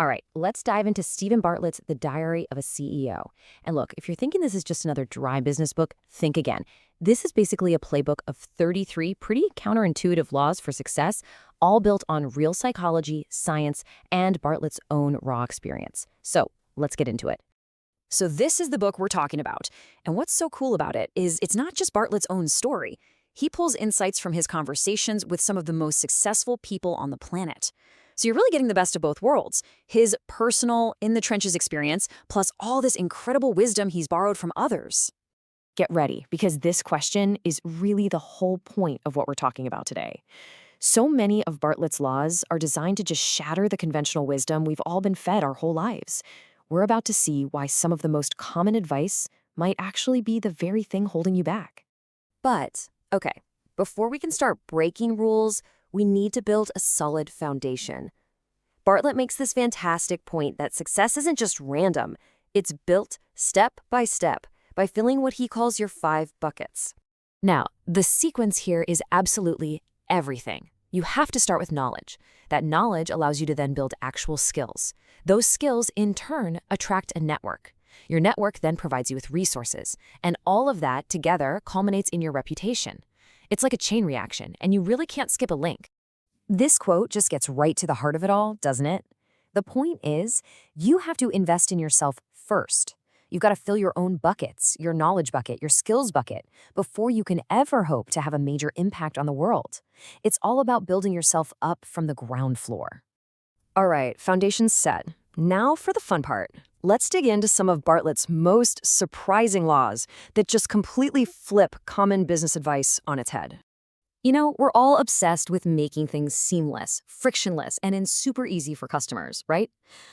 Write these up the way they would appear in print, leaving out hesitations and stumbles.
All right, let's dive into Steven Bartlett's The Diary of a CEO. And look, if you're thinking this is just another dry business book, think again. This is basically a playbook of 33 pretty counterintuitive laws for success, all built on real psychology, science, and Bartlett's own raw experience. So let's get into it. So this is the book we're talking about. And what's so cool about it is it's not just Bartlett's own story. He pulls insights from his conversations with some of the most successful people on the planet. So you're really getting the best of both worlds. His personal, in-the-trenches experience, plus all this incredible wisdom he's borrowed from others. Get ready, because this question is really the whole point of what we're talking about today. So many of Bartlett's laws are designed to just shatter the conventional wisdom we've all been fed our whole lives. We're about to see why some of the most common advice might actually be the very thing holding you back. But, okay, before we can start breaking rules, we need to build a solid foundation. Bartlett makes this fantastic point that success isn't just random. It's built step by step by filling what he calls your 5 buckets. Now, the sequence here is absolutely everything. You have to start with knowledge. That knowledge allows you to then build actual skills. Those skills, in turn, attract a network. Your network then provides you with resources, and all of that together culminates in your reputation. It's like a chain reaction, and you really can't skip a link. This quote just gets right to the heart of it all, doesn't it? The point is, you have to invest in yourself first. You've got to fill your own buckets, your knowledge bucket, your skills bucket, before you can ever hope to have a major impact on the world. It's all about building yourself up from the ground floor. All right, foundation's set. Now for the fun part. Let's dig into some of Bartlett's most surprising laws that just completely flip common business advice on its head. You know, we're all obsessed with making things seamless, frictionless, and super easy for customers, right?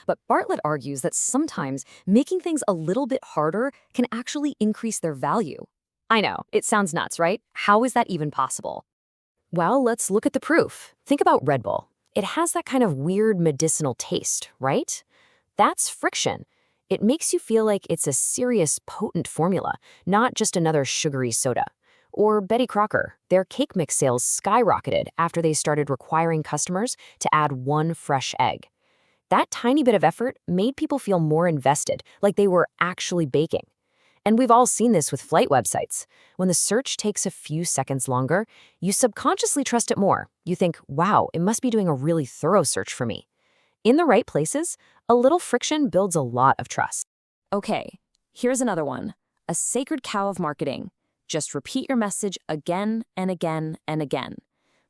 But Bartlett argues that sometimes making things a little bit harder can actually increase their value. I know, it sounds nuts, right? How is that even possible? Well, let's look at the proof. Think about Red Bull. It has that kind of weird medicinal taste, right? That's friction. It makes you feel like it's a serious, potent formula, not just another sugary soda. Or Betty Crocker, their cake mix sales skyrocketed after they started requiring customers to add 1 fresh egg. That tiny bit of effort made people feel more invested, like they were actually baking. And we've all seen this with flight websites. When the search takes a few seconds longer, you subconsciously trust it more. You think, wow, it must be doing a really thorough search for me. In the right places, a little friction builds a lot of trust. Okay, here's another one. A sacred cow of marketing. Just repeat your message again and again and again.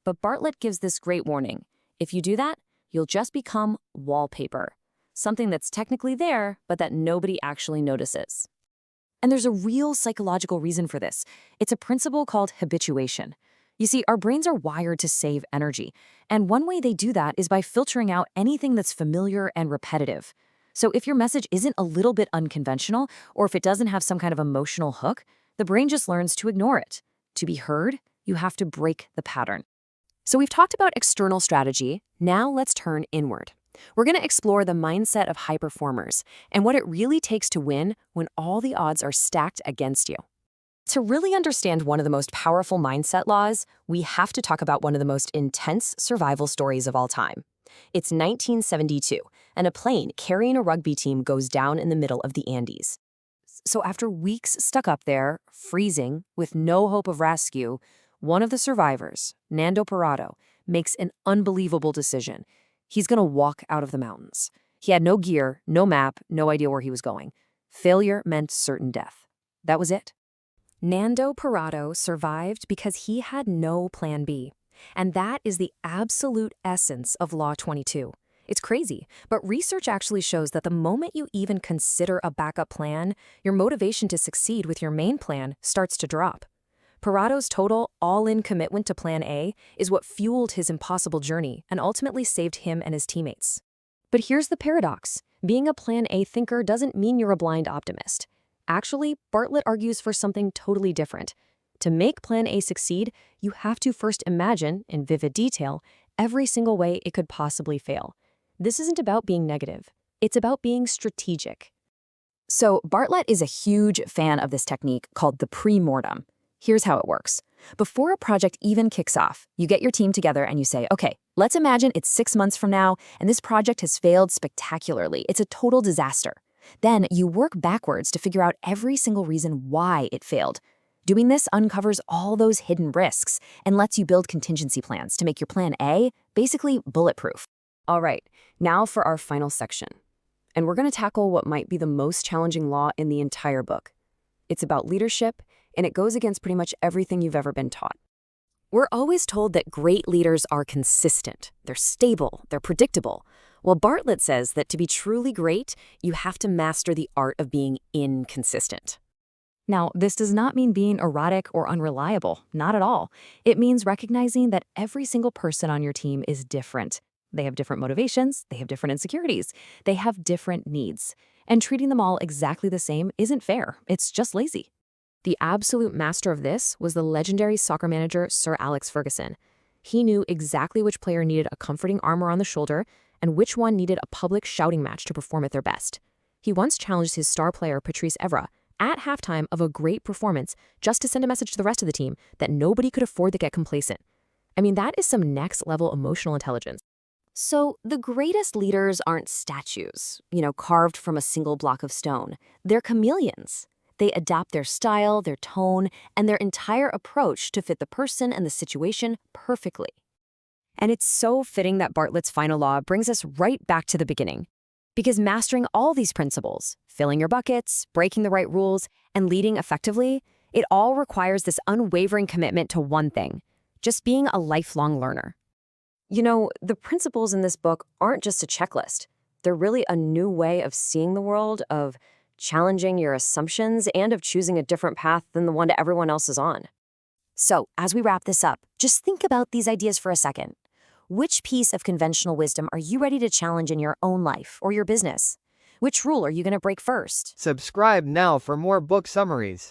But Bartlett gives this great warning. If you do that, you'll just become wallpaper. Something that's technically there, but that nobody actually notices. And there's a real psychological reason for this. It's a principle called habituation. You see, our brains are wired to save energy, and one way they do that is by filtering out anything that's familiar and repetitive. So if your message isn't a little bit unconventional, or if it doesn't have some kind of emotional hook, the brain just learns to ignore it. To be heard, you have to break the pattern. So we've talked about external strategy. Now let's turn inward. We're going to explore the mindset of high performers and what it really takes to win when all the odds are stacked against you. To really understand one of the most powerful mindset laws, we have to talk about one of the most intense survival stories of all time. It's 1972, and a plane carrying a rugby team goes down in the middle of the Andes. So after weeks stuck up there, freezing, with no hope of rescue, one of the survivors, Nando Parrado, makes an unbelievable decision. He's going to walk out of the mountains. He had no gear, no map, no idea where he was going. Failure meant certain death. That was it. Nando Parrado survived because he had no plan B. And that is the absolute essence of Law 22. It's crazy, but research actually shows that the moment you even consider a backup plan, your motivation to succeed with your main plan starts to drop. Parrado's total all-in commitment to Plan A is what fueled his impossible journey and ultimately saved him and his teammates. But here's the paradox. Being a Plan A thinker doesn't mean you're a blind optimist. Actually, Bartlett argues for something totally different. To make Plan A succeed, you have to first imagine, in vivid detail, every single way it could possibly fail. This isn't about being negative. It's about being strategic. So Bartlett is a huge fan of this technique called the pre-mortem. Here's how it works. Before a project even kicks off, you get your team together and you say, okay, Let's imagine it's 6 months from now, and this project has failed spectacularly. It's a total disaster. Then you work backwards to figure out every single reason why it failed. Doing this uncovers all those hidden risks and lets you build contingency plans to make your plan A basically bulletproof. All right, now for our final section. And we're going to tackle what might be the most challenging law in the entire book. It's about leadership, and it goes against pretty much everything you've ever been taught. We're always told that great leaders are consistent, they're stable, they're predictable. Well, Bartlett says that to be truly great, you have to master the art of being inconsistent. Now, this does not mean being erratic or unreliable, not at all. It means recognizing that every single person on your team is different. They have different motivations, they have different insecurities, they have different needs. And treating them all exactly the same isn't fair, it's just lazy. The absolute master of this was the legendary soccer manager Sir Alex Ferguson. He knew exactly which player needed a comforting arm around the shoulder and which one needed a public shouting match to perform at their best. He once challenged his star player Patrice Evra at halftime of a great performance just to send a message to the rest of the team that nobody could afford to get complacent. I mean, that is some next-level emotional intelligence. So the greatest leaders aren't statues, carved from a single block of stone. They're chameleons. They adapt their style, their tone, and their entire approach to fit the person and the situation perfectly. And it's so fitting that Bartlett's final law brings us right back to the beginning. Because mastering all these principles, filling your buckets, breaking the right rules, and leading effectively, it all requires this unwavering commitment to one thing, just being a lifelong learner. The principles in this book aren't just a checklist. They're really a new way of seeing the world, of challenging your assumptions, and of choosing a different path than the one that everyone else is on. So, as we wrap this up, just think about these ideas for a second. Which piece of conventional wisdom are you ready to challenge in your own life or your business? Which rule are you going to break first? Subscribe now for more book summaries.